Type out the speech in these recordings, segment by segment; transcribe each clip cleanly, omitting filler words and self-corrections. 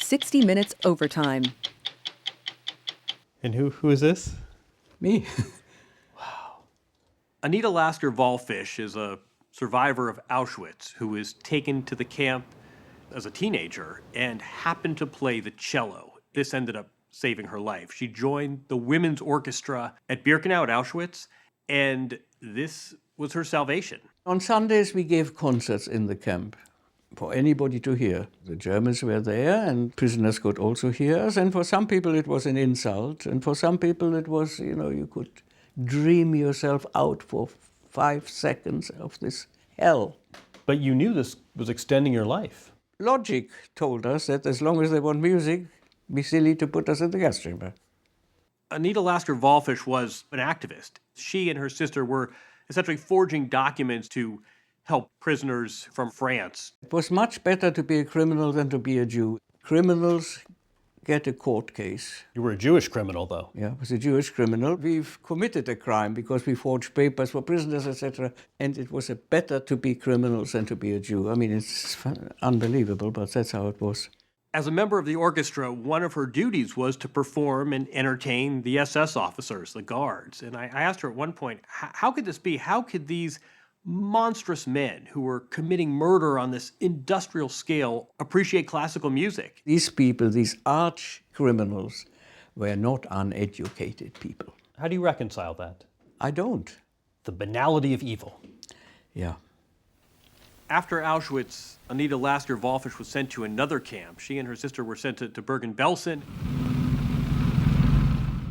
60 Minutes Overtime. And who is this? Me. Anita Lasker-Wallfisch is a survivor of Auschwitz who was taken to the camp as a teenager and happened to play the cello. This ended up saving her life. She joined the women's orchestra at Birkenau at Auschwitz, and this was her salvation. On Sundays, we gave concerts in the camp for anybody to hear. The Germans were there, and prisoners could also hear us. And for some people, it was an insult. And for some people, it was, you could dream yourself out for 5 seconds of this hell. But you knew this was extending your life. Logic told us that as long as they want music, be silly to put us in the gas chamber. Anita Lasker-Wallfisch was an activist. She and her sister were essentially forging documents to help prisoners from France. It was much better to be a criminal than to be a Jew. Criminals get a court case. You were a Jewish criminal, though. Yeah, I was a Jewish criminal. We've committed a crime because we forged papers for prisoners, etc. And it was better to be criminals than to be a Jew. I mean, it's unbelievable, but that's how it was. As a member of the orchestra, one of her duties was to perform and entertain the SS officers, the guards. And I asked her at one point, how could this be? How could these monstrous men who were committing murder on this industrial scale appreciate classical music? These people, these arch criminals, were not uneducated people. How do you reconcile that? I don't. The banality of evil. Yeah. After Auschwitz, Anita Lasker-Wallfisch was sent to another camp. She and her sister were sent to Bergen-Belsen.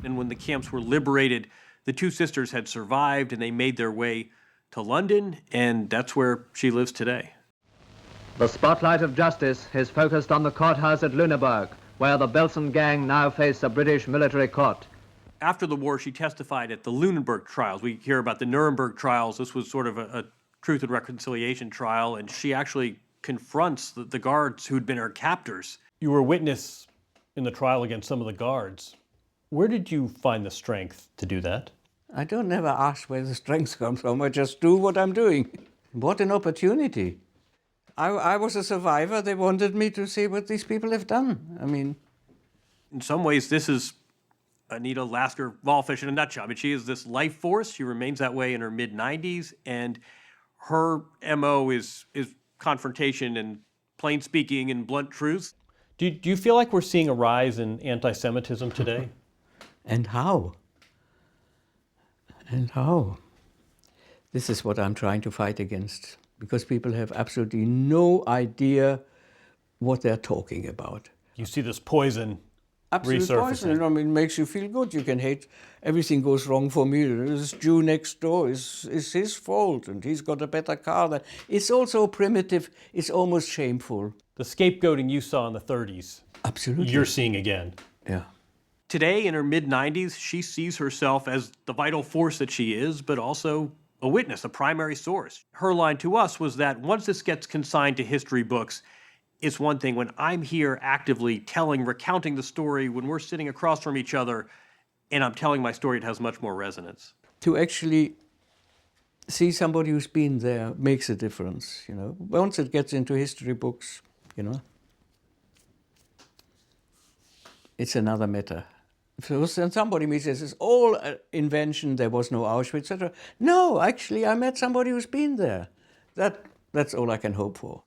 And when the camps were liberated, the two sisters had survived and they made their way to London, and that's where she lives today. The spotlight of justice is focused on the courthouse at Lüneburg, where the Belsen gang now face a British military court. After the war, she testified at the Lüneburg trials. We hear about the Nuremberg trials. This was sort of a Truth and Reconciliation trial, and she actually confronts the guards who'd been her captors. You were a witness in the trial against some of the guards. Where did you find the strength to do that? I don't never ask where the strength comes from. I just do what I'm doing. What an opportunity. I was a survivor. They wanted me to see what these people have done. I mean, in some ways, this is Anita Lasker-Wallfisch in a nutshell. I mean, she is this life force. She remains that way in her mid-90s, and her MO is confrontation and plain speaking and blunt truth. Do you feel like we're seeing a rise in anti-Semitism today? And how? And how? This is what I'm trying to fight against, because people have absolutely no idea what they're talking about. You see this poison Absolute poison. I mean, it makes you feel good. You can hate. Everything goes wrong for me. This Jew next door is his fault, and he's got a better car. It's also primitive. It's almost shameful. The scapegoating you saw in the 30s, absolutely, you're seeing again. Yeah. Today, in her mid-90s, she sees herself as the vital force that she is, but also a witness, a primary source. Her line to us was that once this gets consigned to history books, it's one thing. When I'm here actively recounting the story, when we're sitting across from each other and I'm telling my story, it has much more resonance. To actually see somebody who's been there makes a difference, Once it gets into history books, it's another matter. So somebody may say, this is all invention, there was no Auschwitz, etc. No, actually, I met somebody who's been there. That's all I can hope for.